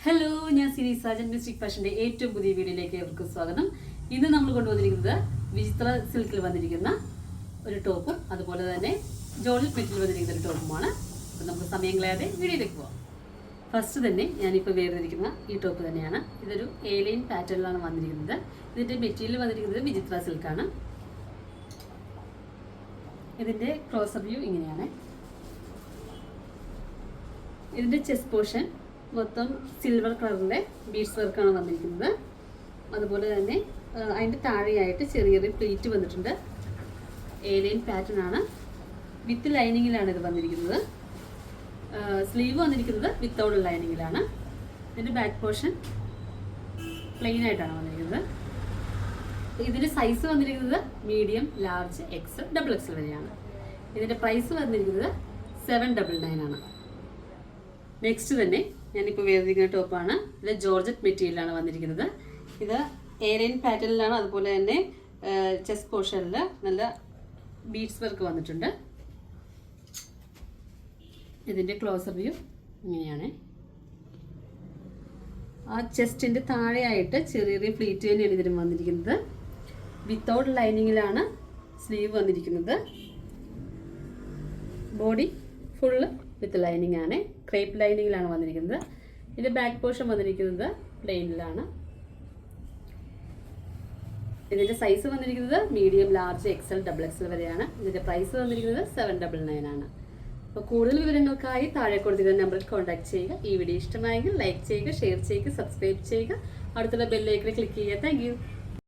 Hello, ഞാൻ series ജന്മിസ്റ്റിക് ഫാഷന്റെ ഏറ്റവും പുതിയ വീഡിയോയിലേക്ക് ഏവർക്കും സ്വാഗതം. ഇന്ന് നമ്മൾ കൊണ്ടുവന്നിരിക്കുന്നത് വിചിത്ര സിൽക്കിൽ വന്നിരിക്കുന്ന ഒരു ടോപ്പും അതുപോലെ തന്നെ ജോർജറ്റ് മെറ്റീരിയൽ വന്നിരിക്കുന്ന ഒരു ടോപ്പുമാണ്. അപ്പം നമുക്ക് സമയം കളയാതെ വീഡിയോയിലേക്ക് പോകാം. ഫസ്റ്റ് തന്നെ ഞാനിപ്പോൾ വേർതിരിക്കുന്ന ഈ ടോപ്പ് തന്നെയാണ്. ഇതൊരു എ-ലൈൻ പാറ്റേണിലാണ് വന്നിരിക്കുന്നത്. ഇതിൻ്റെ മെറ്റീരിയൽ വന്നിരിക്കുന്നത് വിചിത്ര സിൽക്കാണ്. ഇതിൻ്റെ ക്ലോസർ വ്യൂ ഇങ്ങനെയാണ്. ഇതിൻ്റെ ചെസ്റ്റ് പോർഷൻ മൊത്തം സിൽവർ കളറിൻ്റെ ബീഡ്സ് വർക്കാണ് വന്നിരിക്കുന്നത്. അതുപോലെ തന്നെ അതിൻ്റെ താഴെയായിട്ട് ചെറിയൊരു പ്ലീറ്റ് വന്നിട്ടുണ്ട്. എ-ലൈൻ പാറ്റേൺ ആണ്. വിത്ത് ലൈനിങ്ങിലാണ് ഇത് വന്നിരിക്കുന്നത്. സ്ലീവ് വന്നിരിക്കുന്നത് വിത്തൗട്ട് ലൈനിങ്ങിലാണ്. ഇതിൻ്റെ ബാക്ക് പോർഷൻ പ്ലെയിൻ ആയിട്ടാണ് വന്നിരിക്കുന്നത്. ഇതിൻ്റെ സൈസ് വന്നിരിക്കുന്നത് medium, large, X, double X വരെയാണ്. ഇതിൻ്റെ പ്രൈസ് വന്നിരിക്കുന്നത് 799 ആണ്. നെക്സ്റ്റ് തന്നെ ഞാനിപ്പോൾ വേർതിരിക്കുന്ന ടോപ്പാണ്. ഇത് ജോർജറ്റ് മെറ്റീരിയലാണ് വന്നിരിക്കുന്നത്. ഇത് എ-ലൈൻ പാറ്റേണിലാണ്. അതുപോലെ തന്നെ ചെസ്റ്റ് പോർഷനിൽ നല്ല ബീഡ്സ് വർക്ക് വന്നിട്ടുണ്ട്. ഇതിൻ്റെ ക്ലോസർ വ്യൂ ഇങ്ങനെയാണ്. ആ ചെസ്റ്റിൻ്റെ താഴെയായിട്ട് ചെറിയ ഫ്ലീറ്റ് തന്നെയാണ് ഇതിന് വന്നിരിക്കുന്നത്. വിത്തൗട്ട് ലൈനിങ്ങിലാണ് സ്ലീവ് വന്നിരിക്കുന്നത്. ബോഡി ഫുള്ള് വിത്ത് ലൈനിങ് ആണ്. ക്രേപ്പ് ലൈനിങ്ങിലാണ് വന്നിരിക്കുന്നത്. ഇതിൻ്റെ ബാക്ക് പോർഷൻ വന്നിരിക്കുന്നത് പ്ലെയിനിലാണ്. ഇതിൻ്റെ സൈസ് വന്നിരിക്കുന്നത് medium, large, XL, double XL വരെയാണ്. ഇതിൻ്റെ പ്രൈസ് വന്നിരിക്കുന്നത് 799 ആണ്. അപ്പോൾ കൂടുതൽ വിവരങ്ങൾക്കായി താഴെ കൊടുത്തിരിക്കുന്ന നമ്പറിൽ കോൺടാക്ട് ചെയ്യുക. ഈ വീഡിയോ ഇഷ്ടമായെങ്കിൽ ലൈക്ക് ചെയ്യുക, ഷെയർ ചെയ്യുക, സബ്സ്ക്രൈബ് ചെയ്യുക. അടുത്തുള്ള ബെല്ലൈക്കണിൽ ക്ലിക്ക് ചെയ്യുക. Thank you.